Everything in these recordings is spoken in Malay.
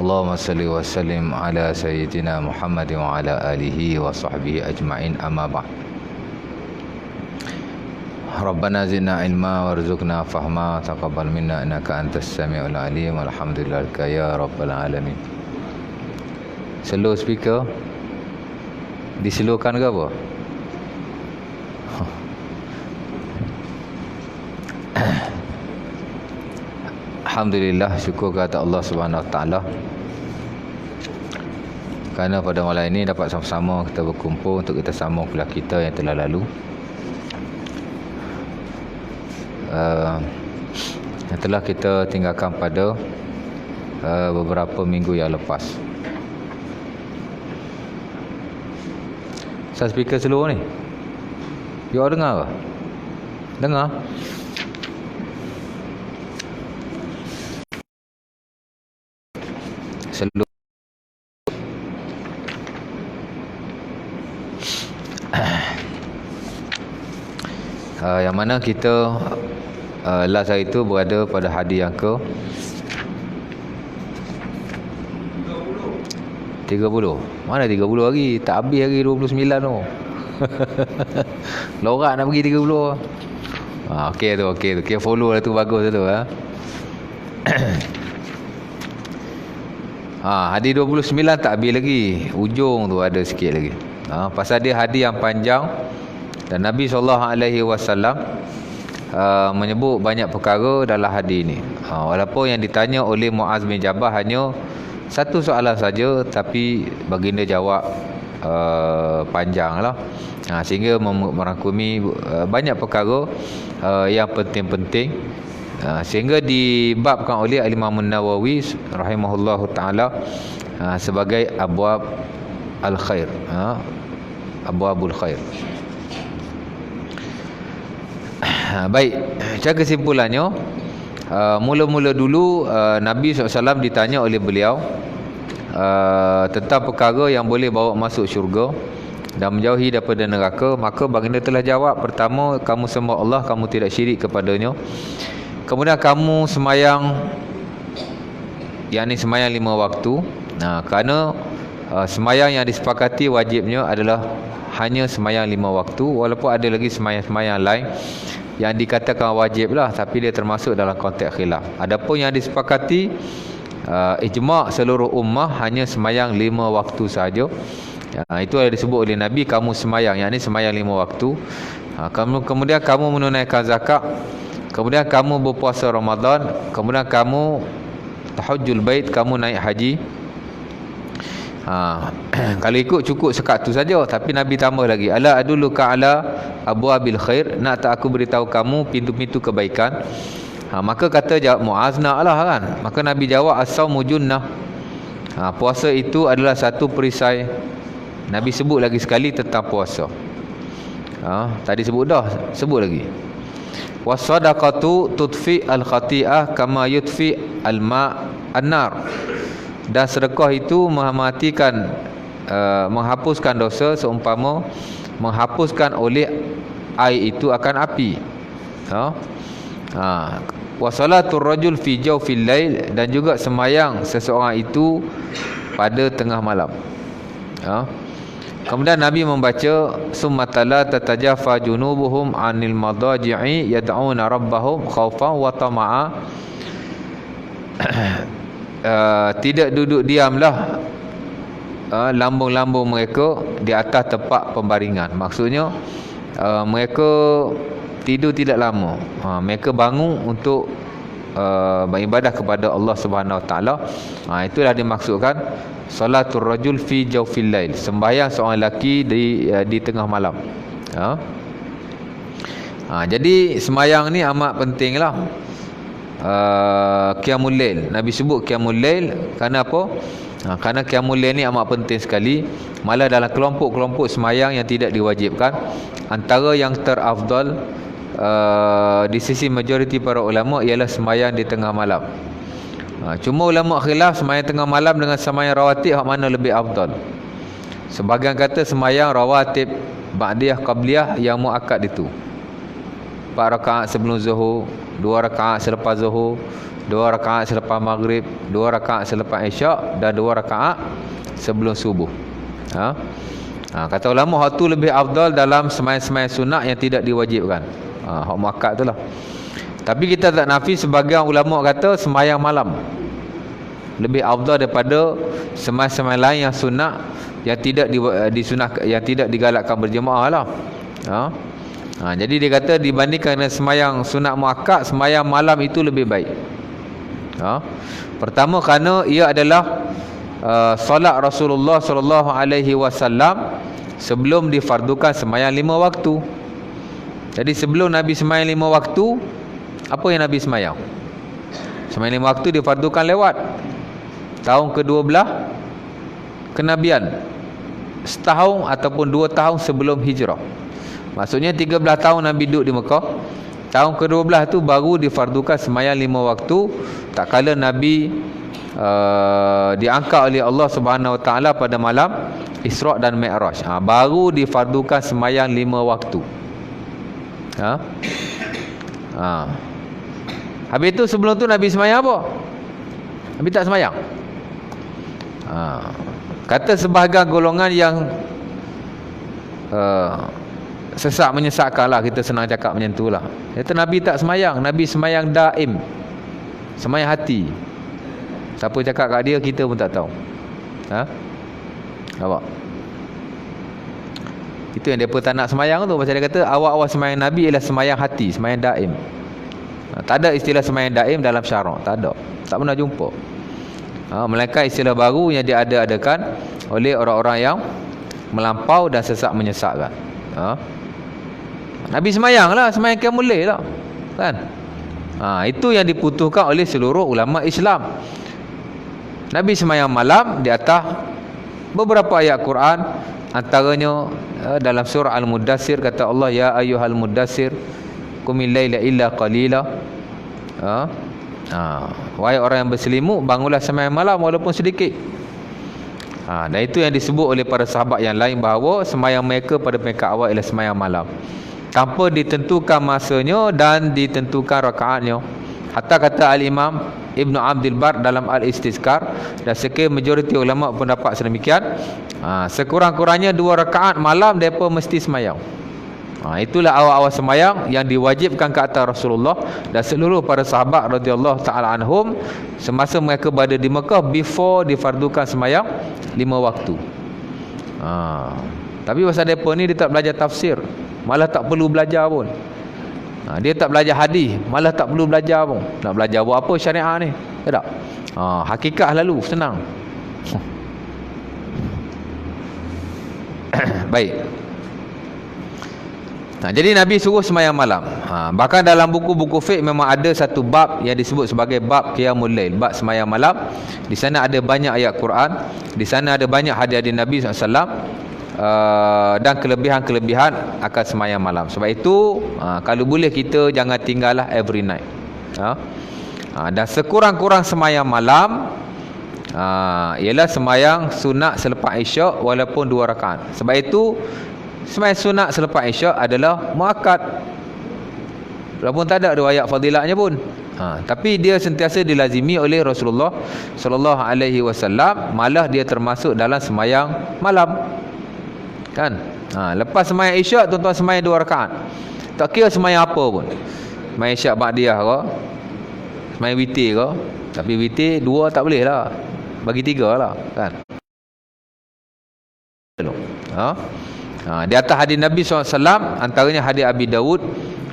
Allahumma salli wa sallim ala sayyidina Muhammad wa ala alihi wa sahbihi ajma'in, amma ba'd. Rabbana zidna ilma warzuqna fahma taqabbal minna innaka antas samiul alim. Alhamdulillahika ya rabbal alamin. Slow speaker dislowkan ke apa? Alhamdulillah, syukur kepada Allah Subhanahu Wa Taala kerana pada malam ini dapat sama-sama kita berkumpul untuk kita sambung kuliah kita yang telah lalu, yang telah kita tinggalkan pada beberapa minggu yang lepas. Saya speaker slow ni, you all dengar ke? Dengar? Slow. Yang mana kita last hari itu berada pada hadis yang ke 30. Mana 30 hari? Tak habis hari 29 tu. Lorak nak pergi 30. Okey tu. Okey, follow lah tu, bagus tu ha. Hadis 29 tak habis lagi. Ujung tu ada sikit lagi. Pasal dia hadis yang panjang dan Nabi SAW menyebut banyak perkara dalam hadis ni. Walaupun yang ditanya oleh Muaz bin Jabal hanya satu soalan saja, tapi baginda jawab panjang lah. Sehingga merangkumi banyak perkara yang penting-penting, sehingga dibabkan oleh Imam Nawawi rahimahullahu taala sebagai abwab al-khair, abwabul khair. Baik, cara kesimpulannya, mula-mula dulu Nabi SAW ditanya oleh beliau tentang perkara yang boleh bawa masuk syurga dan menjauhi daripada neraka. Maka baginda telah jawab, pertama, kamu sembah Allah, kamu tidak syirik kepadanya. Kemudian kamu semayang, yakni semayang 5 waktu. Kerana semayang yang disepakati wajibnya adalah hanya semayang 5 waktu, walaupun ada lagi semayang-semayang lain yang dikatakan wajib lah, tapi dia termasuk dalam konteks khilaf. Adapun yang disepakati ijma' seluruh ummah hanya semayang 5 waktu sahaja. Itu yang disebut oleh Nabi, kamu semayang, yakni semayang 5 waktu. Kemudian kamu menunaikan zakat, kemudian kamu berpuasa Ramadan, kemudian kamu tahajjul bait, kamu naik haji. Kalau ikut cukup sekat tu saja, tapi Nabi tambah lagi, ala adulluka ala abwabil khair, nak tak aku beritahu kamu pintu-pintu kebaikan? Maka kata jawab Muaz, nak lah kan. Maka Nabi jawab, as-saumu junnah, puasa itu adalah satu perisai. Nabi sebut lagi sekali tentang puasa. Tadi sebut dah, sebut lagi. Was-sadaqatu tudfi al-khati'ah kama yudfi al-ma' an-nar. Dan sedekah itu mematikan, menghapuskan dosa seumpama menghapuskan oleh air itu akan api. Wa salatul rajul fi jawfil lail, dan juga semayang seseorang itu pada tengah malam. Kemudian Nabi membaca, summatala tatajafa junubuhum anil madaji'i yad'una rabbahum khaufan wa tama'a. Tidak duduk diamlah lambung-lambung mereka di atas tempat pembaringan. Maksudnya mereka tidur tidak lama. Mereka bangun untuk beribadah kepada Allah Subhanahu Wa Taala. Itulah dimaksudkan salatul rajul fi jawfil lail, sembahyang seorang lelaki di tengah malam. Jadi sembahyang ni amat pentinglah. Qiyamul lail, Nabi sebut qiyamul lail kerana apa? Kerana qiyamul lail ni amat penting sekali. Malah dalam kelompok-kelompok semayang yang tidak diwajibkan, antara yang terafdal di sisi majoriti para ulama ialah semayang di tengah malam. Cuma ulama khilaf semayang tengah malam dengan semayang rawatib, hak mana lebih afdal. Sebahagian kata semayang rawatib ba'diyah qabliyah yang muakkad itu, 4 rakaat sebelum zuhur, 2 rakaat selepas zuhur, 2 rakaat selepas maghrib, 2 rakaat selepas isyak dan 2 rakaat sebelum subuh. Kata ulama hak tu lebih afdal dalam sembahyang-sembahyang sunat yang tidak diwajibkan. Hak muakkad tu lah. Tapi kita tak nafi, sebagian ulama kata sembahyang malam lebih afdal daripada sembahyang-sembahyang lain yang sunat yang tidak disunah, yang tidak digalakkan berjemaah lah. Jadi dia kata dibandingkan dengan sembahyang sunat muakkad, sembahyang malam itu lebih baik. Pertama kerana ia adalah solat Rasulullah sallallahu alaihi wasallam sebelum difardukan sembahyang 5 waktu. Jadi sebelum Nabi sembahyang 5 waktu, apa yang Nabi sembahyang? Sembahyang 5 waktu difardukan lewat tahun ke-12 kenabian, setahun ataupun 2 tahun sebelum hijrah. Maksudnya 13 tahun Nabi duduk di Mekah. Tahun ke-12 tu baru difardukan sembahyang 5 waktu, tak kala Nabi diangkat oleh Allah Subhanahu Wa Taala pada malam Isra' dan Mi'raj. Baru difardukan sembahyang 5 waktu. Habis itu sebelum tu Nabi sembahyang apa? Nabi tak sembahyang. Kata sebahagian golongan yang sesak menyesatkan lah, kita senang cakap macam tu lah. Kata Nabi tak sembahyang, Nabi sembahyang daim, sembahyang hati. Siapa cakap kat dia, kita pun tak tahu. Nampak? Itu yang mereka tak nak sembahyang tu. Pasal dia kata awal-awal sembahyang Nabi ialah sembahyang hati, sembahyang daim. Tak ada istilah sembahyang daim dalam syarak. Tak ada. Tak pernah jumpa. Melainkan istilah baru yang diada-adakan oleh orang-orang yang melampau dan sesak menyesatkan. Nabi sembahyang lah, sembahyang qiyamul lail lah. Kan? Itu yang diputuskan oleh seluruh ulama Islam. Nabi sembahyang malam di atas beberapa ayat Quran, antaranya dalam surah Al-Mudassir kata Allah, ya ayyuhal mudassir qumil laila illa qalila. Wahai orang yang berselimut, bangunlah sembahyang malam walaupun sedikit. Dan itu yang disebut oleh para sahabat yang lain bahawa sembahyang mereka pada peringkat awal ialah sembahyang malam, tanpa ditentukan masanya dan ditentukan rakaatnya. Hatta kata Al-Imam Ibn Abdul Bar dalam Al-Istizkar, dan sekian majoriti ulama pendapat sedemikian, sekurang-kurangnya 2 rakaat malam mereka mesti sembahyang. Itulah awal-awal sembahyang yang diwajibkan ke atas Rasulullah dan seluruh para sahabat radhiyallahu taala anhum semasa mereka berada di Mekah, before difardukan sembahyang 5 waktu. Tapi pasal mereka ni dia tak belajar tafsir, malah tak perlu belajar pun. Dia tak belajar hadis, malah tak perlu belajar pun. Nak belajar buat apa syariat ni? Tak. Hakikat lalu senang. Baik. Jadi Nabi suruh sembahyang malam. Bahkan dalam buku-buku fiqh memang ada satu bab yang disebut sebagai bab qiyamul lail, bab sembahyang malam. Di sana ada banyak ayat Quran, di sana ada banyak hadis Nabi SAW, dan kelebihan-kelebihan akan sembahyang malam. Sebab itu kalau boleh kita jangan tinggallah every night. Dan sekurang-kurang sembahyang malam ialah sembahyang sunat selepas isyak walaupun 2 rakaat. Sebab itu sembahyang sunat selepas isyak adalah muakkad, walaupun tak ada riwayat fadilahnya pun. Tapi dia sentiasa dilazimi oleh Rasulullah sallallahu alaihi wasallam, malah dia termasuk dalam sembahyang malam. Kan? Lepas sembahyang isyak, tuan-tuan sembahyang 2 rakaat. Tak kira sembahyang apa pun. Sembahyang isyak ba'diyah ke, sembahyang witir ke. Tapi witir 2 tak boleh lah, bagi 3 lah, kan? Di atas hadis Nabi SAW, antaranya hadis Abi Dawud,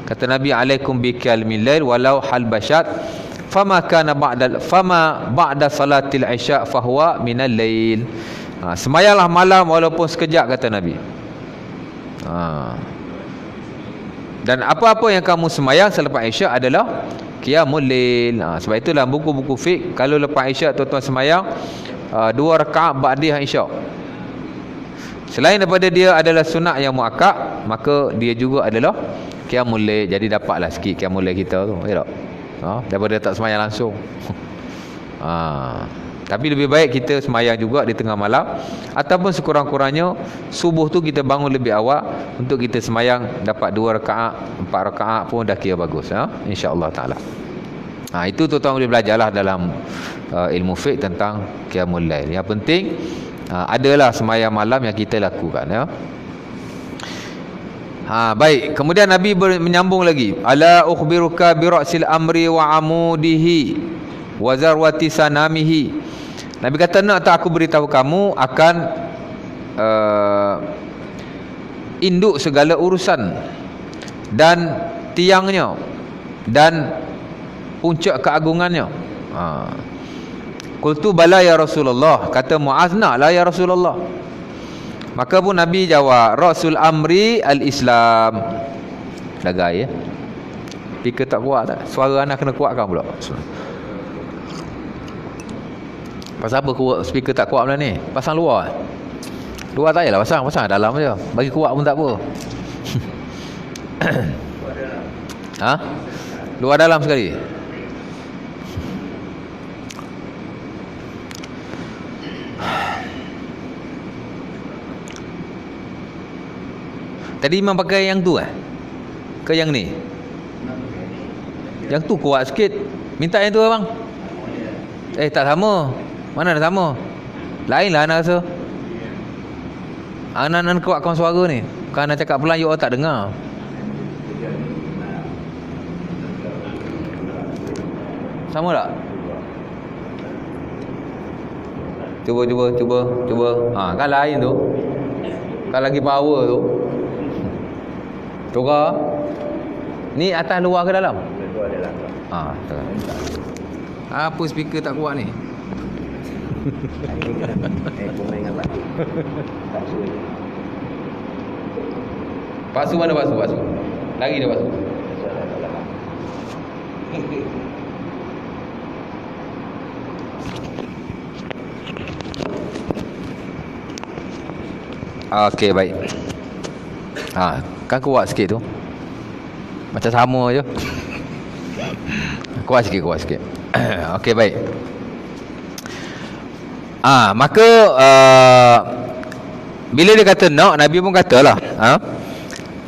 kata Nabi, alaikum biqiyamil lail walau hal basyat, fama ba'da salatil isya fahuwa minal lail. Sembahyanglah malam walaupun sekejap, kata Nabi. Dan apa-apa yang kamu sembahyang selepas isyak adalah qiyamul lail. Sebab itu dalam buku-buku fiqh, kalau lepas isyak tuan-tuan sembahyang 2 rakaat ba'diyah isyak, selain daripada dia adalah sunat yang muakkad, maka dia juga adalah qiyamul lail. Jadi dapatlah sikit qiyamul lail kita tu, ya tak? Daripada tak sembahyang langsung. Tapi lebih baik kita sembahyang juga di tengah malam, ataupun sekurang-kurangnya subuh tu kita bangun lebih awal untuk kita sembahyang dapat 2 rakaat, 4 rakaat pun dah kira bagus, insya-Allah taala. Itu tuan-tuan boleh belajarlah dalam ilmu fiqh tentang qiyamul lail. Yang penting adalah sembahyang malam yang kita lakukan, ya. Baik, kemudian Nabi menyambung lagi, ala ukhbiruka bi ra'sil amri wa amudihi wa zarwati sanamihi. Nabi kata, nak tak aku beritahu kamu akan induk segala urusan dan tiangnya dan puncak keagungannya. Qultu bala ya Rasulullah. Kata Muaz, naklah ya Rasulullah. Maka pun Nabi jawab, Rasul amri al-Islam. Dagai, ya. Speaker tak kuat tak? Suara anak kena kuatkan pula. Pasal apa kuat speaker tak kuat pula ni? Pasang luar. Luar tak payahlah pasang dalam je. Bagi kuat pun tak apa. Luar dalam sekali. Tadi Imam pakai yang tu ke yang ni? Yang tu kuat sikit. Minta yang tu abang. Tak sama. Mana dah sama? Lainlah anak rasa. Anak kuatkan suara ni. Kalau anak cakap pelan, you all tak dengar. Sama tak? Cuba. Kan lain tu. Kan lagi power tu. Coba. Ni atas luar ke dalam? Luar dalam. Apa speaker tak kuat ni? Paksu mana paksu? Lagi dah paksu. Okey, baik. Kan kuat sikit tu. Macam sama je. Kuat sikit. Okey, baik. Maka bila dia kata nak, Nabi pun katalah.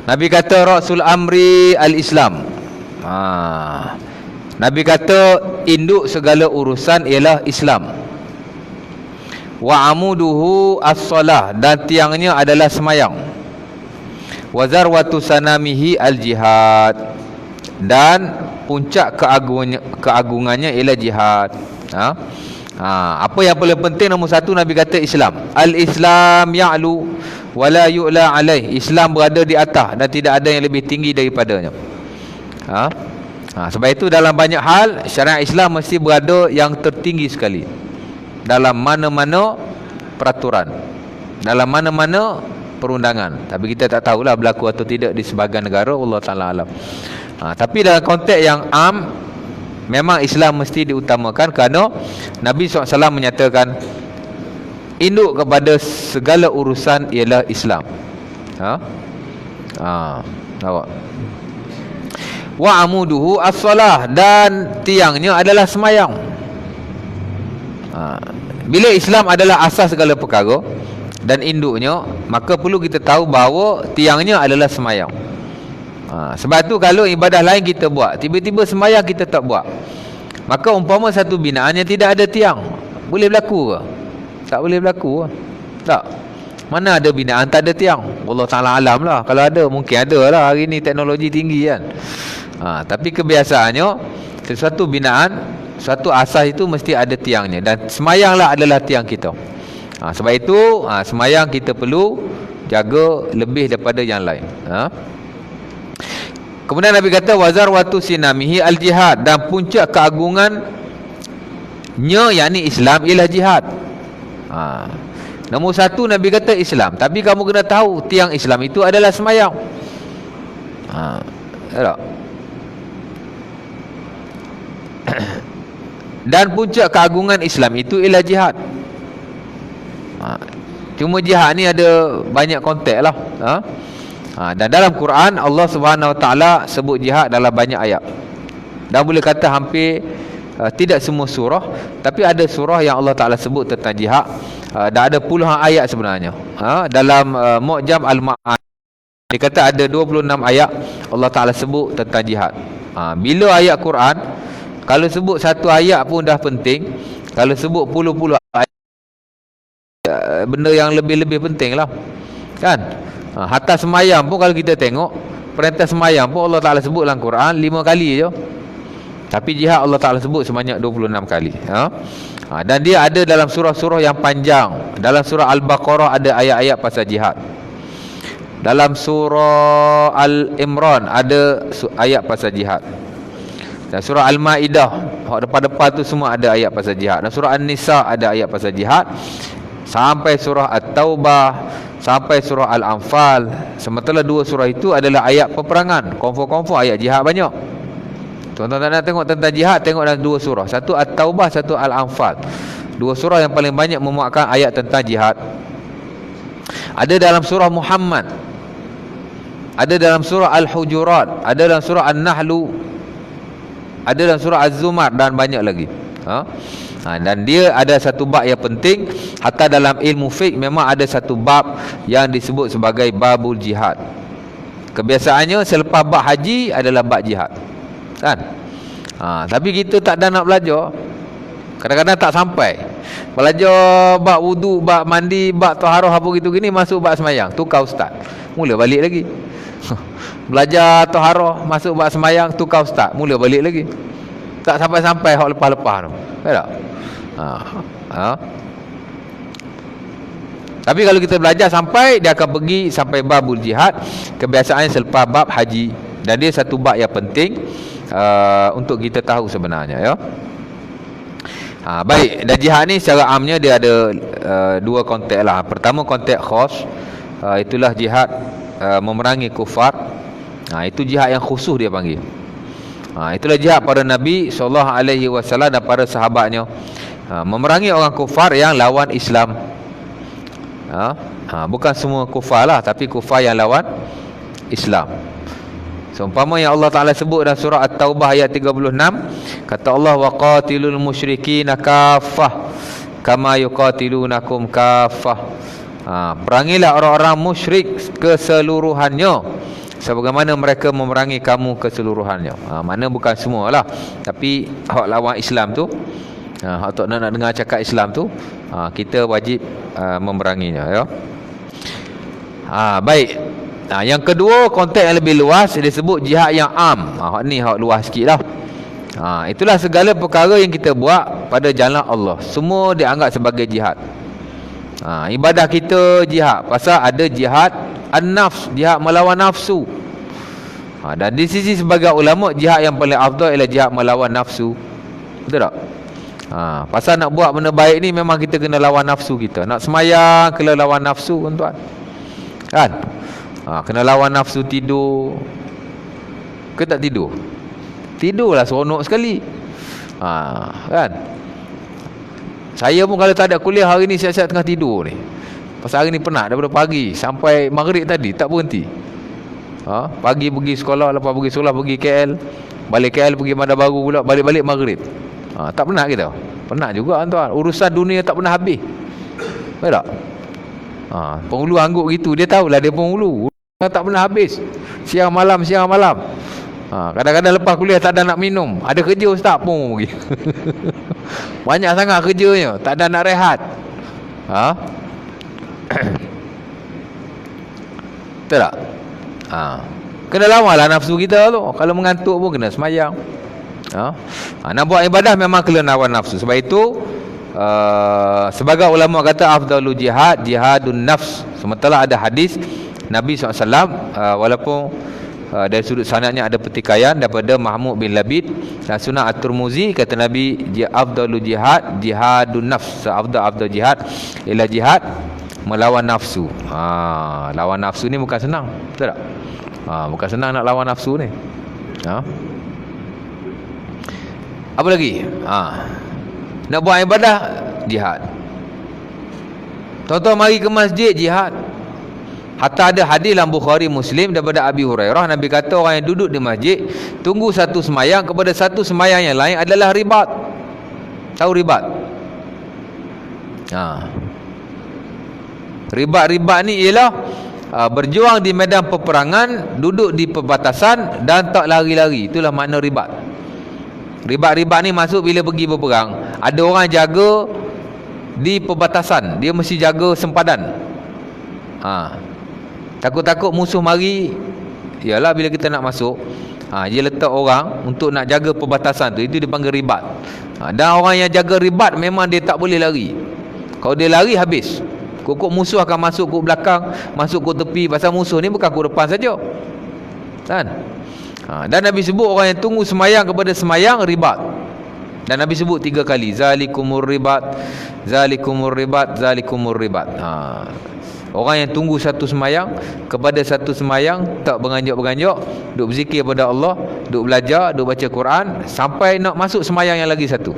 Nabi kata Rasul amri al-Islam. Nabi kata induk segala urusan ialah Islam. Wa amuduhu as-salah, dan tiangnya adalah semayang. Wa zarwatu sanamihi al-jihad, dan puncak keagungannya ialah jihad. Apa yang paling penting nombor satu, Nabi kata Islam. Al-Islam ya'lu wa la yu'la alaih. Islam berada di atas dan tidak ada yang lebih tinggi daripadanya. Sebab itu dalam banyak hal syariat Islam mesti berada yang tertinggi sekali dalam mana-mana peraturan, dalam mana-mana perundangan. Tapi kita tak tahulah berlaku atau tidak di sebahagian negara, Allah Ta'ala alam. Tapi dalam konteks yang am, memang Islam mesti diutamakan, kerana Nabi SAW menyatakan induk kepada segala urusan ialah Islam. Nampak? Wa amuduhu as-salah, dan tiangnya adalah semayang. Bila Islam adalah asas segala perkara dan induknya, maka perlu kita tahu bahawa tiangnya adalah semayang. Sebab tu kalau ibadah lain kita buat, tiba-tiba semayang kita tak buat, maka umpama satu binaan yang tidak ada tiang, boleh berlaku ke? Tak boleh berlaku ke? Tak. Mana ada binaan tak ada tiang? Allah Ta'ala alam lah. Kalau ada, mungkin ada lah. Hari ni teknologi tinggi kan. Tapi kebiasaannya sesuatu binaan, suatu asas itu mesti ada tiangnya, dan semayanglah adalah tiang kita. Sebab itu semayang kita perlu jaga lebih daripada yang lain. Kemudian Nabi kata wazar watu sinamihi al-jihad, dan puncak keagungannya yakni Islam ialah jihad. Nombor satu Nabi kata Islam, tapi kamu kena tahu tiang Islam itu adalah semayang. Tak? Dan puncak keagungan Islam itu ialah jihad. Cuma jihad ni ada banyak konteks lah. Dan dalam Quran Allah Subhanahu Wa Taala sebut jihad dalam banyak ayat. Dan boleh kata hampir tidak semua surah, tapi ada surah yang Allah Taala sebut tentang jihad. Dan ada puluhan ayat sebenarnya. Dalam Mu'jam Al-Ma'an dia kata ada 26 ayat Allah Taala sebut tentang jihad. Bila ayat Quran Kalau sebut satu ayat pun dah penting. Kalau sebut puluh-puluh ayat, benda yang lebih-lebih penting lah. Kan? Hatta semayang pun kalau kita tengok, perintah semayang pun Allah Ta'ala sebut dalam Quran 5 kali je. Tapi jihad Allah Ta'ala sebut sebanyak 26 kali. Dan dia ada dalam surah-surah yang panjang. Dalam surah Al-Baqarah ada ayat-ayat pasal jihad. Dalam surah Al-Imran ada ayat pasal jihad. Dan surah Al-Ma'idah depan-depan tu semua ada ayat pasal jihad. Dan surah An-Nisa ada ayat pasal jihad. Sampai surah At-Taubah, sampai surah Al-Anfal. Sementara 2 surah itu adalah ayat peperangan. Confirm ayat jihad banyak. Tuan-tuan nak tengok tentang jihad, tengok dalam 2 surah. Satu At-Taubah, satu Al-Anfal. 2 surah yang paling banyak memuatkan ayat tentang jihad. Ada dalam surah Muhammad, ada dalam surah Al-Hujurat, ada dalam surah An-Nahlu, ada dalam surah Az-Zumar, dan banyak lagi. Dan dia ada satu bab yang penting. Hatta dalam ilmu fiqh memang ada satu bab yang disebut sebagai babul jihad. Kebiasaannya selepas bab haji adalah bab jihad, kan? Tapi kita tak ada nak belajar. Kadang-kadang tak sampai. Belajar bab wudu, bab mandi, bab taharah apa gitu gini, masuk bab semayang, tukar ustaz, mula balik lagi. Belajar taharah, masuk bab semayang, tukar ustaz, mula balik lagi. Tak sampai-sampai hak lepas-lepas tu. Tak? Tapi kalau kita belajar sampai, dia akan pergi sampai babul jihad. Kebiasaannya selepas bab haji. Dan dia satu bab yang penting untuk kita tahu sebenarnya, ya. Baik, dan jihad ni secara amnya dia ada 2 konteks lah. Pertama, konteks khas, itulah jihad memerangi kufar. Itu jihad yang khusus dia panggil. Itulah jihad para Nabi SAW dan para sahabatnya, memerangi orang kufar yang lawan Islam. Bukan semua kufar lah, tapi kufar yang lawan Islam. Seumpama yang Allah Ta'ala sebut dalam surah At-Taubah ayat 36, kata Allah, wa qatilul musyrikina kaffah kama yuqatilunakum kaffah. Perangilah orang-orang musyrik keseluruhannya sebagaimana mereka memerangi kamu keseluruhannya. Mana bukan semualah, tapi hak lawan Islam tu, hak tak nak dengar cakap Islam tu, kita wajib memeranginya, ya. Baik. Yang kedua, konteks yang lebih luas, dia sebut jihad yang am. Hak ni hak luas sikit lah. Itulah segala perkara yang kita buat pada jalan Allah, semua dianggap sebagai jihad. Ibadah kita jihad. Pasal ada jihad an-nafs, jihad melawan nafsu. Dan di sisi sebagai ulama, jihad yang paling afdal ialah jihad melawan nafsu. Betul tak? Pasal nak buat benda baik ni memang kita kena lawan nafsu kita. Nak semayang kena lawan nafsu, tuan-tuan, kan? Kena lawan nafsu tidur. Ke tak tidur? Tidurlah seronok sekali. Kan? Saya pun kalau tak ada kuliah hari ni, siap-siap tengah tidur ni. Pasal hari ni penat daripada pagi sampai maghrib tadi, tak berhenti. Pagi pergi sekolah, lepas pergi sekolah pergi KL, balik KL pergi Bandar Baru pula, balik-balik maghrib. Tak penat kita? Penat juga, tuan. Urusan dunia tak pernah habis. Betul tak? Penghulu angguk gitu, dia tahulah dia penghulu. Tak pernah habis. Siang malam. Kadang-kadang lepas kuliah tak ada nak minum. Ada kerja ustaz pun pergi. Banyak sangat kerjanya, tak ada nak rehat. Betul tak? Kena lawanlah nafsu kita tu. Kalau mengantuk pun kena semayang. Nak buat ibadah memang kena lawan nafsu. Sebab itu sebagai ulama kata afdalu jihad jihadun nafs. Sementara ada hadis Nabi SAW, walaupun dari sudut sanadnya ada pertikaian daripada Mahmud bin Labid dan Sunan At-Tirmizi, kata Nabi, afdalu jihad jihadun nafs. Afdal jihad ialah jihad melawan nafsu. Lawan nafsu ni bukan senang, betul tak? Bukan senang nak lawan nafsu ni. Apa lagi? Nak buat ibadah, jihad. Tuan-tuan mari ke masjid, jihad. Hatta ada hadis dalam Bukhari Muslim daripada Abi Hurairah, Nabi kata orang yang duduk di masjid tunggu satu semayang kepada satu semayang yang lain adalah ribat. Tahu ribat? Ribat ni ialah berjuang di medan peperangan, duduk di perbatasan dan tak lari-lari. Itulah makna ribat. Ribat-ribat ni masuk bila pergi berperang. Ada orang jaga di perbatasan, dia mesti jaga sempadan. Takut-takut musuh mari. Yalah, bila kita nak masuk, dia letak orang untuk nak jaga perbatasan tu. Itu dipanggil ribat. Dan orang yang jaga ribat memang dia tak boleh lari. Kalau dia lari, habis. Kok musuh akan masuk ke belakang, masuk ke tepi. Pasal musuh ni bukan ke depan saja, kan? Dan Nabi sebut orang yang tunggu semayang kepada semayang ribat. Dan Nabi sebut 3 kali, zalikumur ribat, zalikumur ribat, zalikumur ribat. Orang yang tunggu satu semayang kepada satu semayang, tak beranjak-beranjak, duk berzikir pada Allah, duk belajar, duk baca Quran, sampai nak masuk semayang yang lagi satu,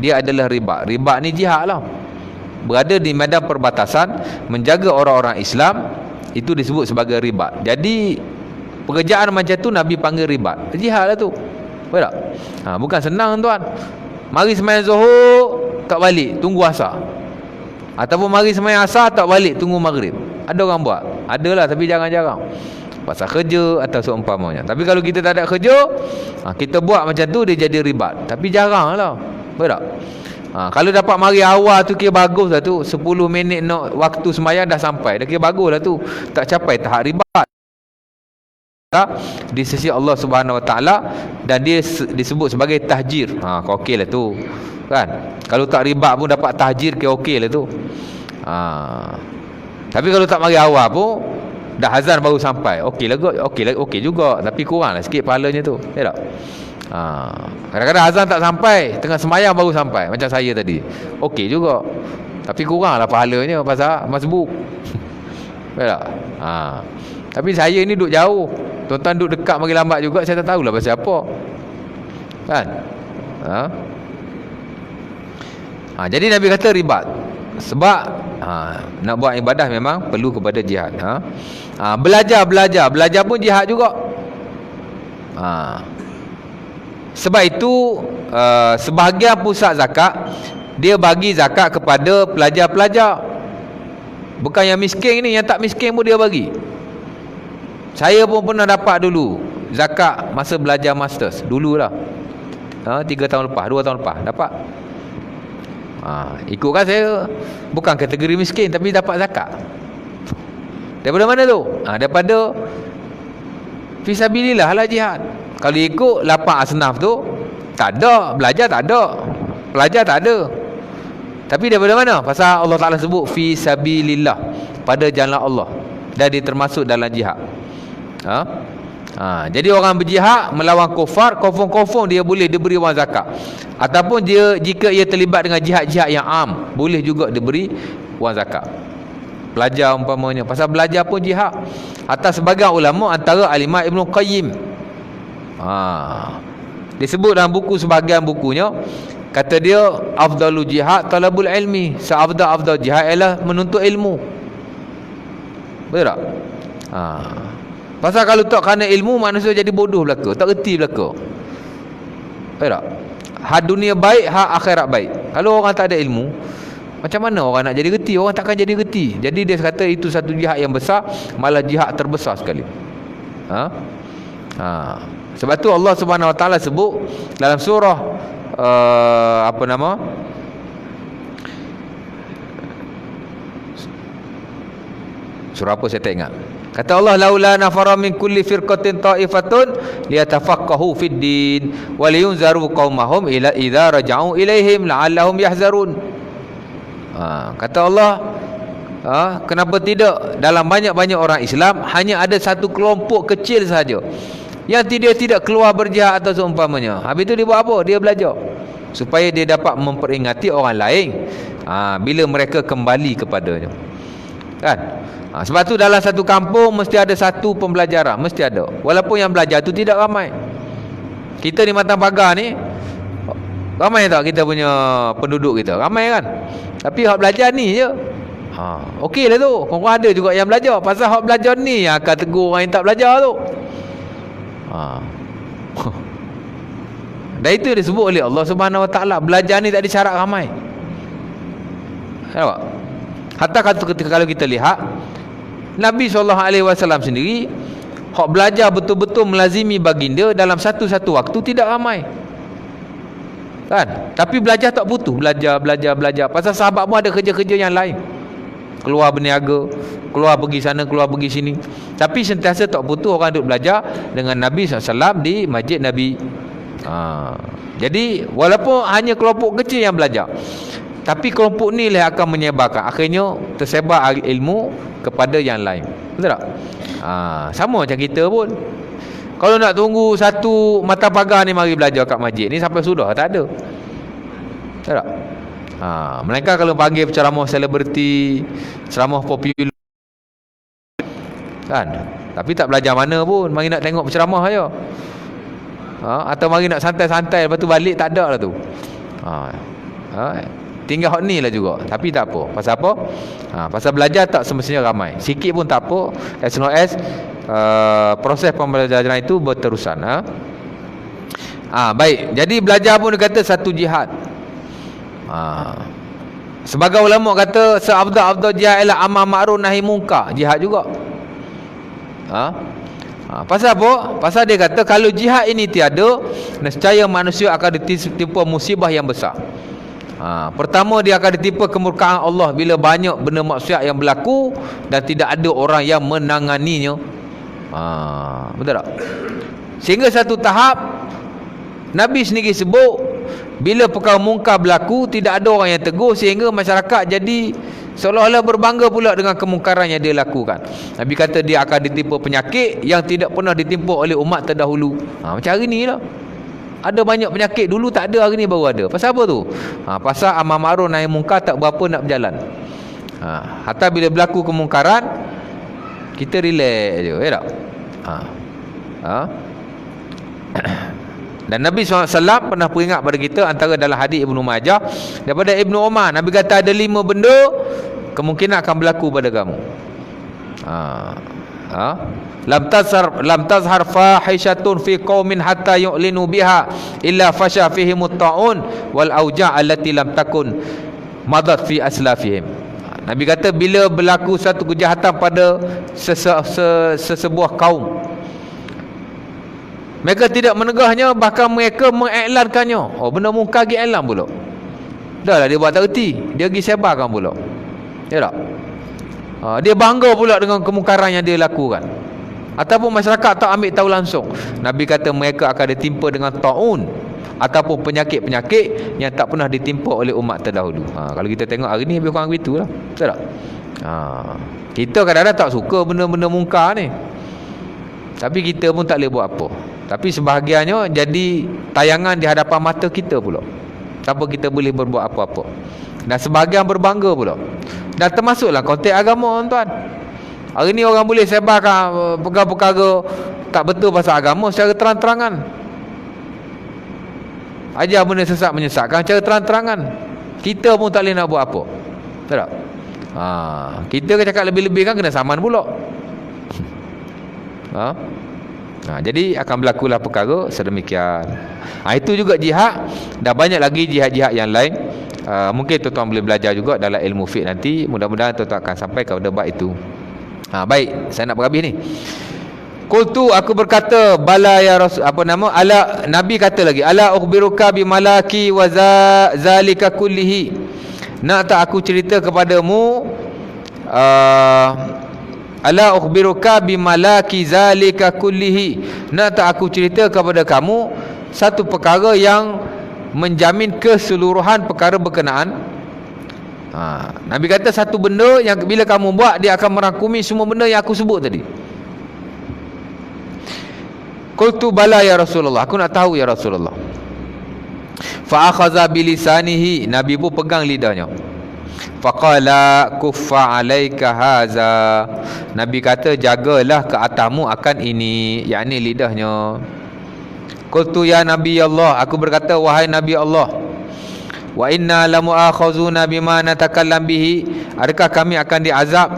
dia adalah ribat. Ribat ni jihad lah. Berada di medan perbatasan, menjaga orang-orang Islam, itu disebut sebagai ribat. Jadi pekerjaan macam tu Nabi panggil ribat. Jihad lah tu. Betul tak? Bukan senang tuan. Mari semayang Zuhur tak balik, tunggu asar. Ataupun mari semayang asar tak balik, tunggu maghrib. Ada orang buat? Adalah, tapi jarang-jarang. Pasal kerja atau seumpamanya. Tapi kalau kita tak ada kerja, kita buat macam tu, dia jadi ribat. Tapi jarang lah. Betul tak? Kalau dapat mari awal tu kira bagus lah tu. 10 minit nak waktu semayang dah sampai, dah kira bagus lah tu. Tak capai tahap ribat di sisi Allah Subhanahu Wa Taala, dan dia disebut sebagai tahjir. Okey lah tu, kan? Kalau tak ribat pun dapat tahjir, ke okey lah tu. Tapi kalau tak mari awal pun, dah azan baru sampai, okey lah, okey juga, tapi kurang lah sikit pahalanya tu, ya tak? Kadang-kadang azan tak sampai, tengah semayang baru sampai, macam saya tadi, okey juga, tapi kurang lah pahalanya pasal masbuk. Ya tak? Tapi saya ni duduk jauh, tuan-tuan duduk dekat makin lambat juga, saya tak tahulah pasal apa, kan? Jadi Nabi kata ribat. Sebab nak buat ibadah memang perlu kepada jihad. Belajar pun jihad juga. Sebab itu sebahagian pusat zakat, dia bagi zakat kepada pelajar-pelajar. Bukan yang miskin ni, yang tak miskin pun dia bagi. Saya pun pernah dapat dulu zakat masa belajar masters dululah. 3 tahun lepas, 2 tahun lepas dapat. Ikutkan saya bukan kategori miskin, tapi dapat zakat. Daripada mana tu? Daripada fisabilillah lah, jihad. Kalau ikut 8 asnaf tu, tak ada, belajar tak ada, pelajar tak ada. Tapi daripada mana? Pasal Allah Ta'ala sebut fisabilillah, pada jalan Allah, dan dia termasuk dalam jihad. Jadi orang berjihad melawan kufar, confirm dia boleh diberi wang zakat. Ataupun dia, jika ia terlibat dengan jihad-jihad yang am, boleh juga diberi wang zakat. Pelajar umpamanya, pasal belajar pun jihad. Atas sebagian ulama, antara Al-Imam Ibn Qayyim, disebut dalam buku, sebahagian bukunya, kata dia, afdalu jihad talabul ilmi, seafdal jihad ialah menuntut ilmu. Betul tak? Pasal kalau tak kerana ilmu, manusia jadi bodoh belaka, tak reti belaka. Betul tak? Hak dunia baik, hak akhirat baik. Kalau orang tak ada ilmu, macam mana orang nak jadi reti? Orang takkan jadi reti. Jadi dia kata itu satu jihad yang besar, malah jihad terbesar sekali. Sebab tu Allah Subhanahu Wa Taala sebut dalam surah surah apa saya tak ingat. Kata Allah, laula nafara min kulli firqatin ta'ifatun liyatafaqahu fid din wa liyunzaru qaumahum ila idza raja'u ilaihim la'allahum yahzarun. Kata Allah, kenapa tidak dalam banyak-banyak orang Islam hanya ada satu kelompok kecil saja yang tidak keluar berjihad atau seumpamanya. Habis itu dia buat apa? Dia belajar supaya dia dapat memperingati orang lain bila mereka kembali kepadanya, kan? Sebab tu dalam satu kampung mesti ada satu pembelajaran, mesti ada. Walaupun yang belajar tu tidak ramai. Kita di Matang Pagar ni ramai tak kita punya penduduk kita? Ramai kan? Tapi hak belajar ni je. Okey lah tu. Korang ada juga yang belajar. Pasal hak belajar ni yang akan tegur orang yang tak belajar tu. Dan itu disebut oleh Allah Subhanahu Wa Taala, belajar ni tak ada syarat ramai. Nampak? Hatta kalau kita lihat Nabi SAW sendiri, hak belajar betul-betul melazimi baginda dalam satu-satu waktu tidak ramai. Kan? Tapi belajar tak putus, belajar. Pasal sahabat pun ada kerja-kerja yang lain. Keluar berniaga, keluar pergi sana, keluar pergi sini. Tapi sentiasa tak putus orang duduk belajar dengan Nabi SAW di masjid Nabi. Jadi walaupun hanya kelompok kecil yang belajar, tapi kelompok ni lah akan menyebarkan. Akhirnya tersebar ilmu kepada yang lain. Betul tak? Sama macam kita pun. Kalau nak tunggu satu mata pagar ni mari belajar kat masjid ni sampai sudah tak ada. Betul tak? Melainkan kalau panggil ceramah selebriti, ceramah popular kan, tapi tak belajar mana pun, mari nak tengok ceramah aja. Atau mari nak santai-santai lepas tu balik, tak ada lah tu. Tinggal hot ni lah juga. Tapi tak apa. Pasal apa? Pasal belajar tak semestinya ramai. Sikit pun tak apa, as long as proses pembelajaran itu berterusan. Baik. Jadi belajar pun dia kata satu jihad. Sebagai ulama kata seabdal-abdal jihad ialah amal ma'ruf nahi munkar. Jihad juga. Pasal apa? Pasal dia kata kalau jihad ini tiada, nescaya manusia akan ditimpa musibah yang besar. Pertama, dia akan ditimpa kemurkaan Allah bila banyak benda maksiat yang berlaku dan tidak ada orang yang menanganinya. Betul tak? Sehingga satu tahap Nabi sendiri sebut, bila perkara mungkar berlaku tidak ada orang yang tegur, sehingga masyarakat jadi seolah-olah berbangga pula dengan kemungkaran yang dia lakukan. Nabi kata dia akan ditimpa penyakit yang tidak pernah ditimpa oleh umat terdahulu. Macam hari ni lah. Ada banyak penyakit, dulu tak ada, hari ni baru ada. Pasal apa tu? Pasal amal ma'ruf nahi munkar tak berapa nak berjalan. Hatta bila berlaku kemungkaran, kita relax je, ya tak? Dan Nabi SAW pernah peringat pada kita, antara dalam hadis Ibnu Majah daripada Ibnu Umar, Nabi kata ada 5 benda kemungkinan akan berlaku pada kamu. Lam tazhar fahishatun fi qaumin hatta yu'linu biha illa fasha fihim at-ta'un wal auja' allati lam takun madat fi aslafihim. Nabi kata bila berlaku satu kejahatan pada sesebuah kaum, mereka tidak menegahnya, bahkan mereka mengiklankannya. Benda mungkar pergi iklan pula. Dah lah dia buat tak erti, dia pergi sebarkan pula. Ya tak? Dia bangga pula dengan kemungkaran yang dia lakukan. Ataupun masyarakat tak ambil tahu langsung. Nabi kata mereka akan ditimpa dengan ta'un ataupun penyakit-penyakit yang tak pernah ditimpa oleh umat terdahulu. Kalau kita tengok hari ni lebih kurang begitu lah. Betul tak? Kita kadang-kadang tak suka benda-benda mungkar ni, tapi kita pun tak boleh buat apa. Tapi sebahagiannya jadi tayangan di hadapan mata kita pula, tanpa kita boleh berbuat apa-apa. Dan sebahagian berbangga pula. Dan termasuklah konteks agama, tuan. Hari ni orang boleh sebarkan perkara-perkara tak betul pasal agama secara terang-terangan. Ajar benda sesat menyesatkan secara terang-terangan. Kita pun tak boleh nak buat apa. Betul tak? Kita cakap lebih-lebih kan kena saman pula. Jadi akan berlakulah perkara sedemikian. Itu juga jihad. Dan banyak lagi jihad-jihad yang lain. Mungkin tuan-tuan boleh belajar juga dalam ilmu fiqh nanti. Mudah-mudahan tuan-tuan akan sampai kepada bab itu. Baik, saya nak berhabis ni. Qultu, aku berkata, bala ya Rasul, Nabi kata lagi, ala ukhbiruka bimalaki wa zalika kullihi. Nak tak aku cerita kepadamu, ala ukhbiruka bimalaki zalika kullihi. Nak tak aku cerita kepada kamu satu perkara yang menjamin keseluruhan perkara berkenaan. Nabi kata satu benda yang bila kamu buat, dia akan merangkumi semua benda yang aku sebut tadi. Qultu bala ya Rasulullah, aku nak tahu ya Rasulullah. Fa akhadha bilisanihi, Nabi pun pegang lidahnya. Faqala kuffa alaika haza, Nabi kata jagalah ke atasmu akan ini, yakni lidahnya. Qultu ya Nabi Allah, aku berkata wahai Nabi Allah, wa inna lamu'akhazuna bima natakallam bihi, adakah kami akan diazab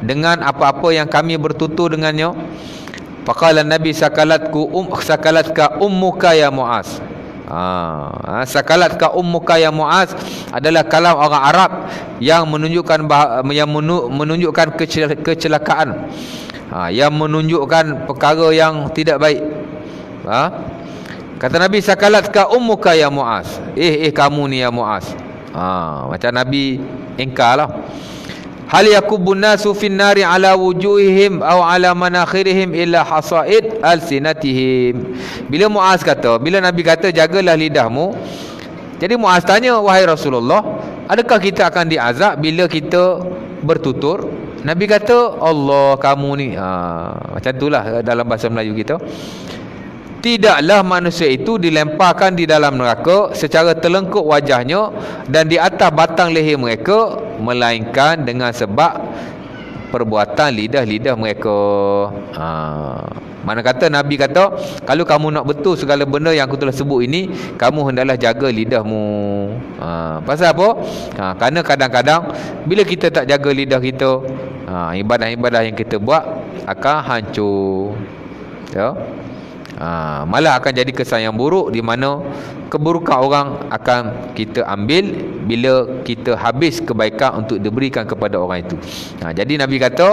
dengan apa-apa yang kami bertutur dengannya? Faqala Nabi sakalatka ummuka ya Muaz. Sakalatka ummuka ya Muaz adalah kalam orang Arab yang menunjukkan kecelakaan, yang menunjukkan perkara yang tidak baik. Kata Nabi, sakalatka ummuka ya Muaz. Kamu ni ya Muaz. Macam Nabi engkar lah. Hal yakubun nasu fin nari ala wujuhihim aw ala manakhirihim illa hasaid alsinatihim. Bila Muaz kata, bila Nabi kata jagalah lidahmu, jadi Muaz tanya, wahai Rasulullah, adakah kita akan diazab bila kita bertutur? Nabi kata, Allah kamu ni. Macam itulah dalam bahasa Melayu kita. Tidaklah manusia itu dilemparkan di dalam neraka secara terlengkuk wajahnya dan di atas batang leher mereka, melainkan dengan sebab perbuatan lidah-lidah mereka. Mana kata Nabi kata, kalau kamu nak betul segala benda yang aku telah sebut ini, kamu hendaklah jaga lidahmu. Pasal apa? Kerana kadang-kadang bila kita tak jaga lidah kita, ibadah-ibadah yang kita buat akan hancur. Ya. Malah akan jadi kesan yang buruk, di mana keburukan orang akan kita ambil bila kita habis kebaikan untuk diberikan kepada orang itu. Jadi Nabi kata,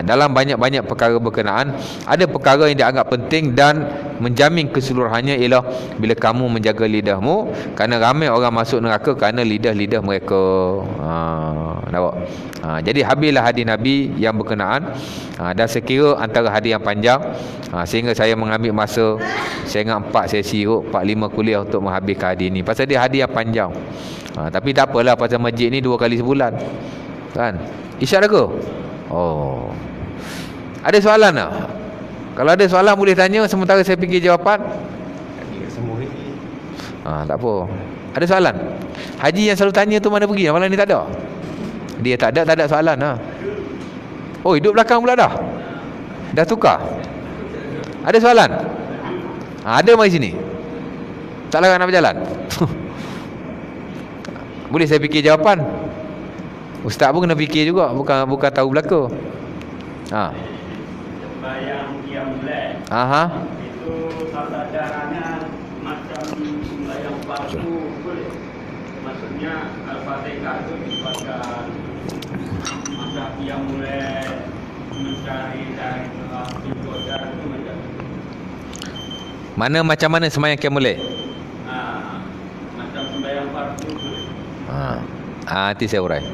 dalam banyak-banyak perkara berkenaan, ada perkara yang dianggap penting dan menjamin keseluruhannya ialah bila kamu menjaga lidahmu, kerana ramai orang masuk neraka kerana lidah-lidah mereka. Nampak? Jadi habislah hadis Nabi yang berkenaan, dan sekira antara hadis yang panjang, sehingga saya mengambil masa, saya ingat 4 sesi kot, 4-5 kuliah untuk menghabiskan hadis ni, pasal dia hadis yang panjang. Tapi tak apalah, pasal masjid ni 2 kali sebulan kan. Isyak dah ke? Ada soalan tak? Kalau ada soalan boleh tanya, sementara saya fikir jawapan. Tak apa. Ada soalan? Haji yang selalu tanya tu mana pergi? Malam ni tak ada? Dia tak ada soalan lah. Hidup belakang pula dah? Dah tukar? Ada soalan? Ada mari sini. Tak larang nak berjalan. Boleh saya fikir jawapan? Ustaz pun kena fikir juga, bukan tahu belaka. Sembahyang qiyamul Aha. itu sasarannya macam sembahyang fardu boleh. Maksudnya Al-Fatihah itu dibaca masa qiyamul mencari dari ibadah itu macam. Macam mana sembahyang qiyamul lail? Macam sembahyang fardu boleh. Nanti saya urai.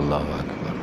Allahu Akbar.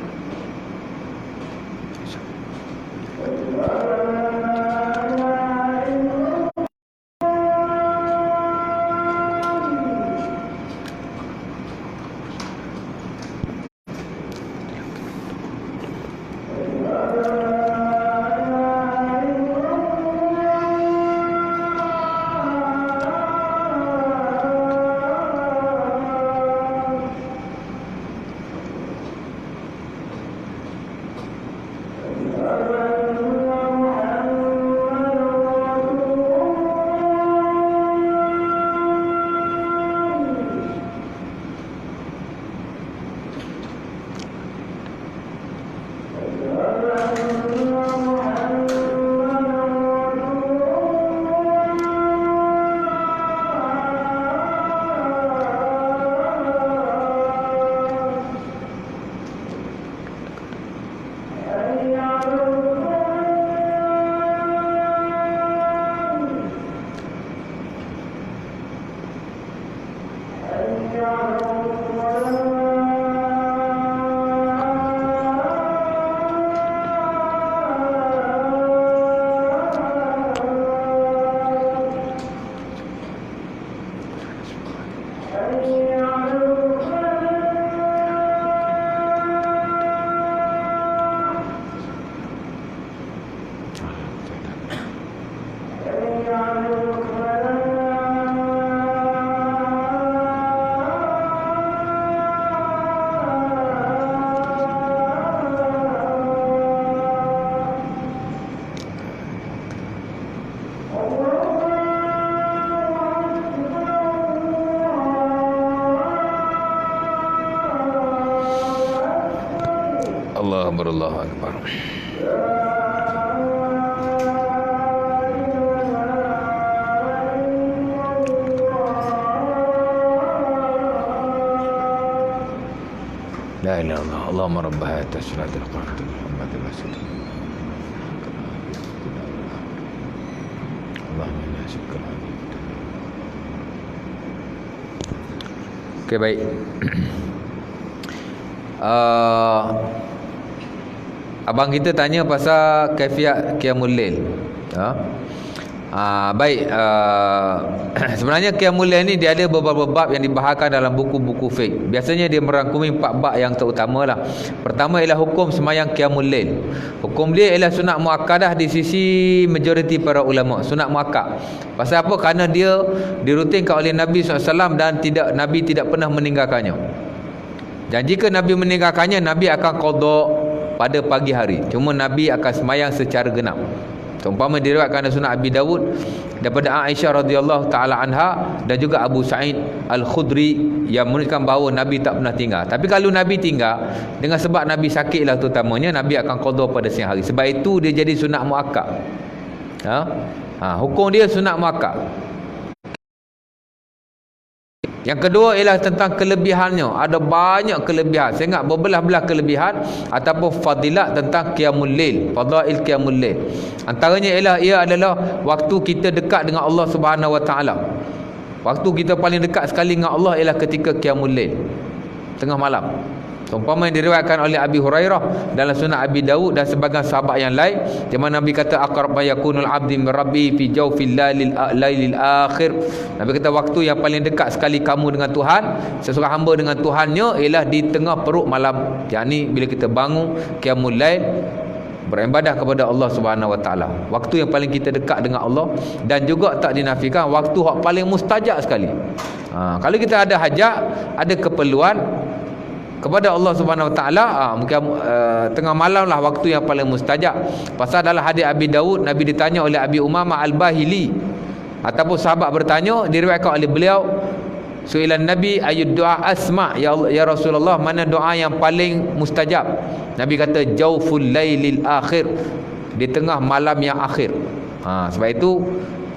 Allah Allahu Akbar. La ilaha illallah. Allahumma rabb hadhihi as-salatil qaimatil Muhammadin rasulillah. Allahumma inna syukran. Okey, baik. Abang kita tanya pasal kaifiat qiyamul lail. Baik, sebenarnya qiyamul lail ni dia ada beberapa bab yang dibahaskan dalam buku-buku fiqh. Biasanya dia merangkumi 4 bab yang terutamalah. Pertama ialah hukum sembahyang qiyamul lail. Hukum dia ialah sunat muakkadah di sisi majoriti para ulama, sunat muakkad. Pasal apa? Kerana dia dirutinkan oleh Nabi SAW dan Nabi tidak pernah meninggalkannya. Dan jika Nabi meninggalkannya, Nabi akan qada pada pagi hari. Cuma Nabi akan sembahyang secara genap. Umpama diriwayatkan dalam Sunan Abi Dawud daripada Aisyah radhiyallahu taala anha dan juga Abu Sa'id Al-Khudri yang menunjukkan bahawa Nabi tak pernah tinggal. Tapi kalau Nabi tinggal dengan sebab Nabi sakitlah terutamanya, Nabi akan qada pada siang hari. Sebab itu dia jadi sunat muakkad. Hukum dia sunat muakkad. Yang kedua ialah tentang kelebihannya. Ada banyak kelebihan. Saya ingat berbelah-belah kelebihan ataupun fadilat tentang qiyamul lail, fadail qiyamul lail. Antaranya ialah ia adalah waktu kita dekat dengan Allah Subhanahu Wa Taala. Waktu kita paling dekat sekali dengan Allah ialah ketika qiyamul lail, tengah malam. Umpama yang diriwayatkan oleh Abi Hurairah dalam Sunan Abi Dawud dan sebagian sahabat yang lain, di mana Nabi kata aqrab yakunul abdi min rabbi fi jawfil lailil akhir. Nabi kata waktu yang paling dekat sekali kamu dengan Tuhan, seseorang hamba dengan Tuhannya ialah di tengah perut malam. Yakni bila kita bangun qiyamul lail, beribadah kepada Allah Subhanahu Wa Taala. Waktu yang paling kita dekat dengan Allah, dan juga tak dinafikan waktu yang paling mustajab sekali. Kalau kita ada hajat, ada keperluan kepada Allah Subhanahu Wa Taala, mungkin tengah malam lah waktu yang paling mustajab. Pasal dalam hadis Abi Dawud, Nabi ditanya oleh Abi Umamah Al-Bahili, ataupun sahabat bertanya, diriwayatkan oleh beliau, su'ilan Nabi ayyud du'a asma, ya Rasulullah, mana doa yang paling mustajab? Nabi kata jawful lailil akhir, di tengah malam yang akhir. Sebab itu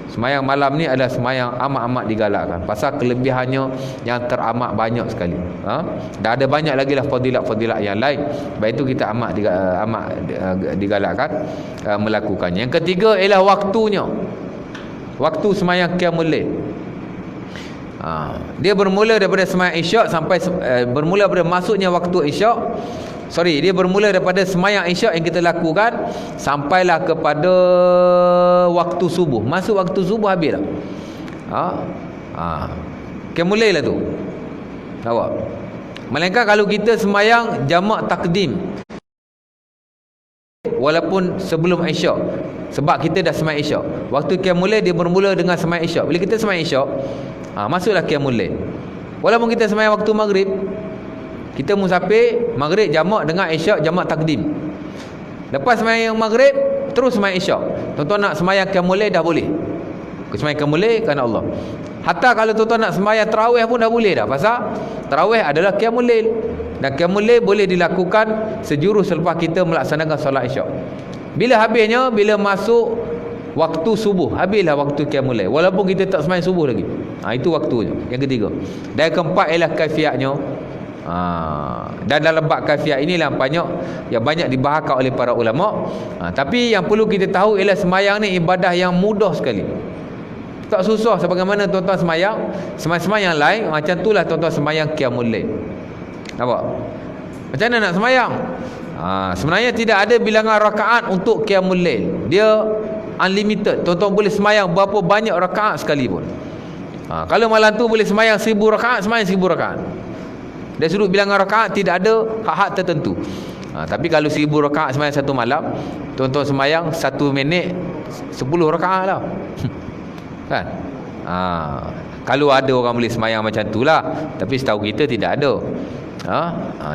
sembahyang malam ni adalah sembahyang amat-amat digalakkan. Pasal kelebihannya yang teramat banyak sekali. Dan ada banyak lagi lah fadilat-fadilat yang lain. Sebab itu kita amat digalakkan melakukannya. Yang ketiga ialah waktunya. Waktu sembahyang qiyamul lail. Dia bermula daripada sembahyang isyak sampai bermula daripada masuknya waktu isyak. Dia bermula daripada sembahyang isyak yang kita lakukan sampailah kepada waktu subuh. Masuk waktu subuh habis dah. Qiyamul lail lah tu. Nampak? Melainkan kalau kita sembahyang jamak takdim, walaupun sebelum isyak, sebab kita dah sembahyang isyak. Waktu qiyamul lail dia bermula dengan sembahyang isyak. Bila kita sembahyang isyak, masuklah qiyamul lail. Walaupun kita sembahyang waktu maghrib, kita musafir maghrib jamak dengan isyak jamak takdim. Lepas sembahyang maghrib terus sembahyang isyak. Tuan-tuan nak sembahyang qiyamul lail dah boleh. Sembahyang qiyamul lail kerana Allah. Hatta kalau tuan-tuan nak sembahyang tarawih pun dah boleh dah. Pasal tarawih adalah qiyamul lail. Dan qiyamul lail boleh dilakukan sejurus selepas kita melaksanakan solat isyak. Bila habisnya, bila masuk waktu subuh, habislah waktu qiyamul lail. Walaupun kita tak sembahyang subuh lagi. Itu waktunya. Yang ketiga. Dan yang keempat ialah kaifiatnya. Dan dalam bab kaifiat inilah yang banyak dibahaskan oleh para ulama. Tapi yang perlu kita tahu ialah sembahyang ni ibadah yang mudah sekali. Tak susah sebagaimana tuan-tuan sembahyang lain. Macam itulah tuan-tuan sembahyang qiyamul lail. Nampak? Macam mana nak sembahyang? Sebenarnya tidak ada bilangan rakaat untuk qiyamul lail. Dia unlimited. Tuan-tuan boleh sembahyang berapa banyak rakaat sekalipun. Kalau malam tu boleh sembahyang 1000 rakaat, sembahyang 1000 rakaat. Dari sudut bilangan rakaat tidak ada had tertentu. Tapi kalau 1000 rakaat sembahyang satu malam, tuan-tuan sembahyang 1 minit 10 rakaat lah. Kan? Kalau ada orang boleh sembahyang macam tu lah. Tapi setahu kita tidak ada.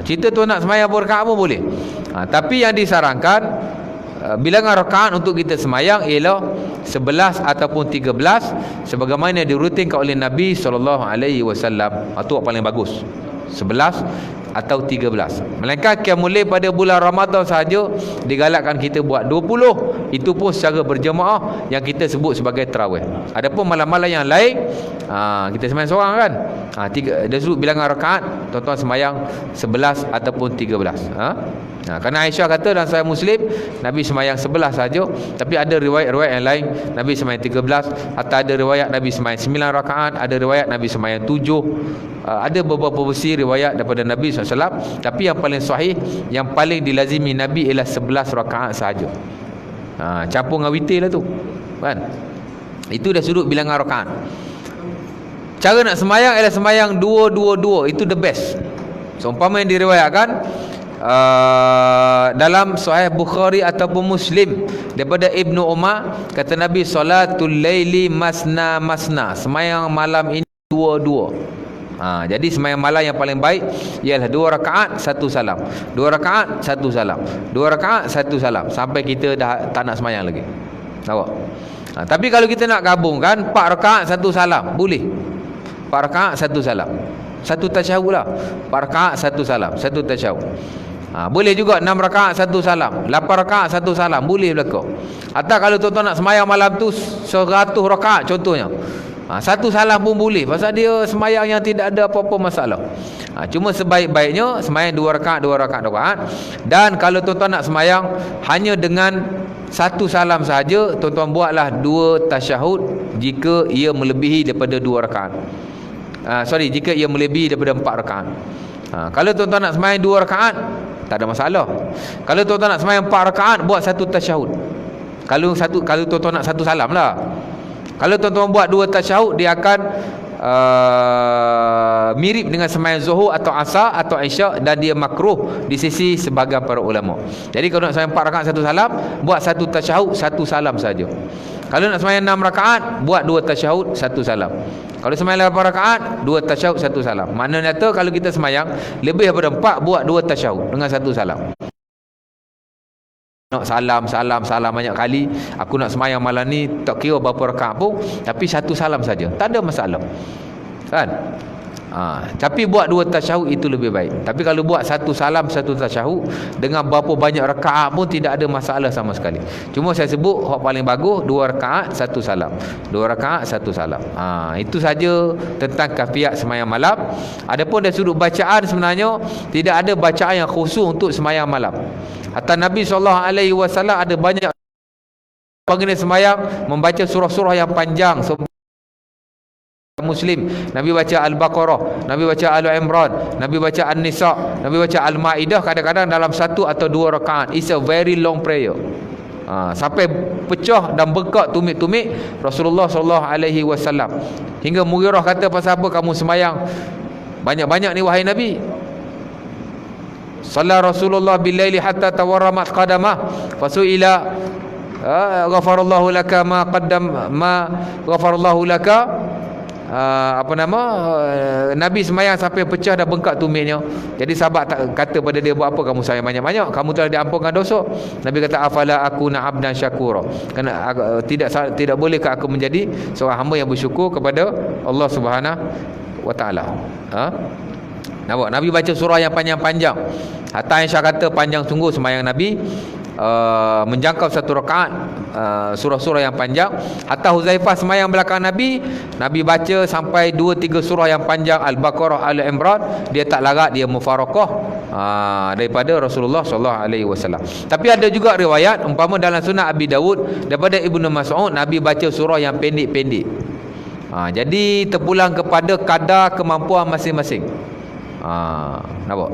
Cerita tuan nak sembahyang berapa rakaat pun boleh. Tapi yang disarankan, bilangan rakaat untuk kita sembahyang ialah 11 ataupun 13 sebagaimana dirutinkan oleh Nabi SAW. Itu paling bagus. 11, atau 13. Melainkan qiyamul lail pada bulan Ramadan sahaja digalakkan kita buat 20. Itu pun secara berjemaah yang kita sebut sebagai tarawih. Adapun malam-malam yang lain, kita sembahyang seorang kan. Dia sebut bilangan rakaat, tuan-tuan sembahyang 11 ataupun 13. Kerana Aisyah kata dalam Sahih Muslim, Nabi sembahyang 11 saja, tapi ada riwayat-riwayat yang lain Nabi sembahyang 13, atau ada riwayat Nabi sembahyang 9 rakaat, ada riwayat Nabi sembahyang 7. Ada beberapa versi riwayat daripada Nabi SAW, tapi yang paling sahih, yang paling dilazimi Nabi ialah 11 rakaat sahaja. Campur dengan witir lah tu kan. Itu dah sudut bilangan rakaat. Cara nak sembahyang ialah sembahyang 2-2-2. Itu the best. Seumpama yang diriwayatkan dalam Sahih Bukhari ataupun Muslim daripada Ibnu Umar, kata Nabi, salatul laili masna masna, sembahyang malam ini 2-2. Jadi sembahyang malam yang paling baik ialah 2 rakaat 1 salam, 2 rakaat 1 salam, 2 rakaat 1 salam, sampai kita dah tak nak sembahyang lagi. Nampak? Tapi kalau kita nak gabungkan 4 rakaat 1 salam, boleh. 4 rakaat 1 salam, 1 tasyahud lah. 4 rakaat 1 salam, 1 tasyahud. Boleh juga 6 rakaat 1 salam, 8 rakaat 1 salam, boleh belaka. Atau kalau tuan-tuan nak sembahyang malam tu 100 rakaat contohnya, 1 salam pun boleh, pasal dia sembahyang yang tidak ada apa-apa masalah. Cuma sebaik-baiknya sembahyang 2 rakaat 2 rakaat 2 rakaat. Dan kalau tuan-tuan nak sembahyang hanya dengan 1 salam sahaja, tuan-tuan buatlah 2 tasyahud jika ia melebihi daripada 2 rakaat. Jika ia melebihi daripada 4 rakaat. Kalau tuan-tuan nak sembahyang 2 rakaat, tak ada masalah. Kalau tuan-tuan nak sembahyang 4 rakaat, buat 1 tasyahud. Kalau tuan-tuan nak 1 salam lah. Kalau tuan-tuan buat 2 tasyahud, dia akan mirip dengan sembahyang zuhur atau asar atau isyak, dan dia makruh di sisi sebahagian para ulama. Jadi kalau nak sembahyang 4 rakaat 1 salam, buat 1 tasyahud 1 salam saja. Kalau nak sembahyang 6 rakaat, buat 2 tasyahud 1 salam. Kalau sembahyang 8 rakaat, 2 tasyahud 1 salam. Maknanya kalau kita sembahyang lebih daripada 4, buat 2 tasyahud dengan 1 salam. Nak salam banyak kali, aku nak sembahyang malam ni tak kira berapa rakaat pun, tapi 1 salam saja, tak ada masalah kan. Tapi buat 2 tasyahud itu lebih baik. Tapi kalau buat 1 salam 1 tasyahud dengan berapa banyak rakaat pun tidak ada masalah sama sekali. Cuma saya sebut hak paling bagus 2 rakaat 1 salam, 2 rakaat 1 salam. Itu saja tentang kafiat sembahyang malam. Adapun dari sudut bacaan, sebenarnya tidak ada bacaan yang khusus untuk sembahyang malam. Hatta Nabi SAW ada banyak baginda sembahyang membaca surah-surah yang panjang. Muslim, Nabi baca Al-Baqarah, Nabi baca Al-Imran, Nabi baca An-Nisa, Nabi baca Al-Maidah, kadang-kadang dalam 1 atau 2 rakaat. It's a very long prayer. Sampai pecah dan bengkak tumit-tumit Rasulullah SAW. Hingga Mughirah kata, pasal apa kamu sembahyang banyak-banyak ni wahai Nabi? Salla Rasulullah bil-laili hatta tawarramat qadamah fasuila ghafarallahu laka ma qaddam ma ghafarallahu laka. Nabi sembahyang sampai pecah dan bengkak tumitnya. Jadi sahabat kata pada dia, buat apa kamu sembahyang banyak-banyak? Kamu telah diampunkan dosa. Nabi kata, afala akuna abdan syakura. Kerana tidak bolehkah aku menjadi seorang hamba yang bersyukur kepada Allah Subhanahu wa taala. Nampak? Nabi baca surah yang panjang-panjang. Hatta Aisyah kata panjang sungguh sembahyang Nabi, menjangkau 1 rakaat, surah-surah yang panjang. Hatta Huzaifah sembahyang belakang Nabi, Nabi baca sampai 2-3 surah yang panjang, Al-Baqarah, Al-Imran, dia tak larat, dia mufarakah daripada Rasulullah SAW. Tapi ada juga riwayat, umpama dalam Sunan Abi Dawud daripada Ibnu Mas'ud, Nabi baca surah yang pendek-pendek. Jadi terpulang kepada kadar kemampuan masing-masing. Nampak?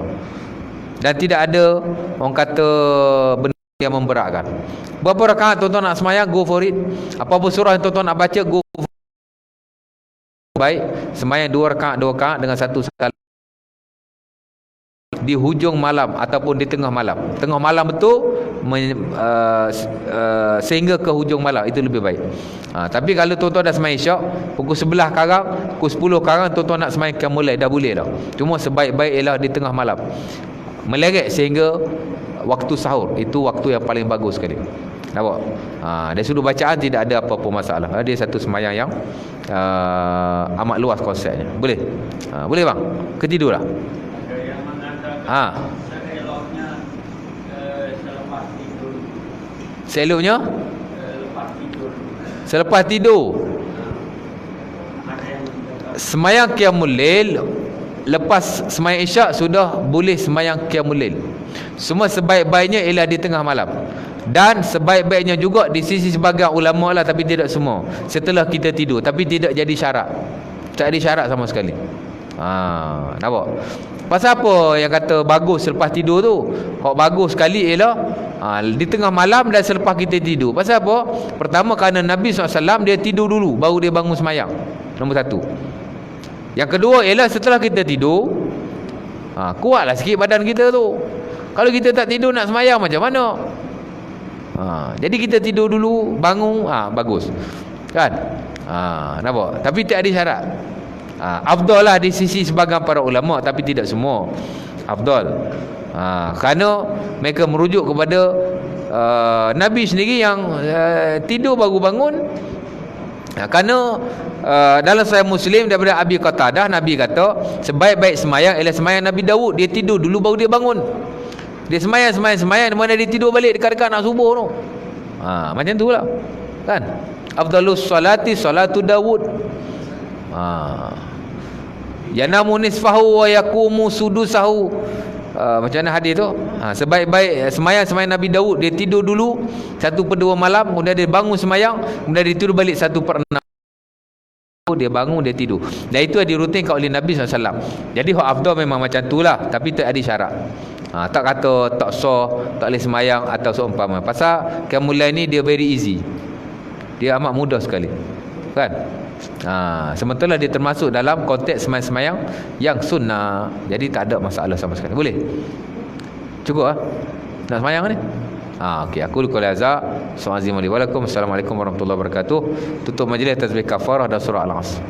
Dan tidak ada orang kata benda yang memberatkan. Berapa rakaat tuan-tuan nak sembahyang, go for it. Apa-apa surah yang tuan-tuan nak baca, go for it. Baik, sembahyang 2 rakaat dengan 1 salam di hujung malam ataupun di tengah malam. Tengah malam betul, sehingga ke hujung malam, itu lebih baik. Tapi kalau tuan-tuan dah sembahyang isyak pukul 11 karang, pukul 10 karang, tuan-tuan nak sembahyang qiyamul lail dah boleh dah. Cuma sebaik-baik ialah di tengah malam, meleret sehingga waktu sahur. Itu waktu yang paling bagus sekali. Nampak? Dari sudut bacaan tidak ada apa-apa masalah. Dia satu sembahyang yang amat luas konsepnya. Boleh? Boleh bang? Ketidurlah. Ada yang mengatakan Seeloknya selepas tidur. Seloknya Lepas tidur. selepas tidur. Ada yang menjaga. Semayang qiyamul lail, lepas semayang isyak sudah boleh semayang qiyamul lail. Semua sebaik-baiknya ialah di tengah malam. Dan sebaik-baiknya juga di sisi sebagian ulama lah, tapi tidak semua, setelah kita tidur. Tapi tidak jadi syarat. Tak ada syarat sama sekali. Nampak? Pasal apa yang kata bagus selepas tidur tu? Hak bagus sekali ialah di tengah malam dan selepas kita tidur. Pasal apa? Pertama, kerana Nabi SAW dia tidur dulu baru dia bangun semayang. Nombor satu. Yang kedua ialah setelah kita tidur, kuatlah sikit badan kita tu. Kalau kita tak tidur nak semayang macam mana? Jadi kita tidur dulu, bangun, bagus. Kan? Nampak? Tapi tak ada syarat. Afdal lah di sisi sebahagian para ulama, tapi tidak semua. Afdal. Kerana mereka merujuk kepada Nabi sendiri yang tidur baru bangun. Kerana dalam Sahih Muslim daripada Abi Qatadah, Nabi kata sebaik-baik semayang ialah semayang Nabi Daud. Dia tidur dulu baru dia bangun. Dia semayang mana dia tidur balik dekat-dekat nak subuh tu. Macam tu lah. Kan? Afdalus salati salatu Daud. Yanamu nisfahu wa yakumu sudusahu. Macam mana hadis tu? Sebaik-baik semayang Nabi Daud, dia tidur dulu 1/2 malam, kemudian dia bangun semayang, kemudian dia tidur balik 1/6. Dia bangun, dia tidur. Dan itu dirutinkan oleh Nabi SAW. Jadi hak afdal memang macam tu lah, tapi tak ada syarat. Tak kata tak sah, tak boleh semayang atau seumpama. Pasal qiyamul ni dia very easy. Dia amat mudah sekali. Kan? Sementara dia termasuk dalam konteks semayang-semayang yang sunnah. Jadi tak ada masalah sama sekali. Boleh? Cukup nak semayang ni? Okey, aku lukul azza. Assalamualaikum warahmatullahi wabarakatuh. Tutup majlis tasbih kafarah dan surah Al-Asr.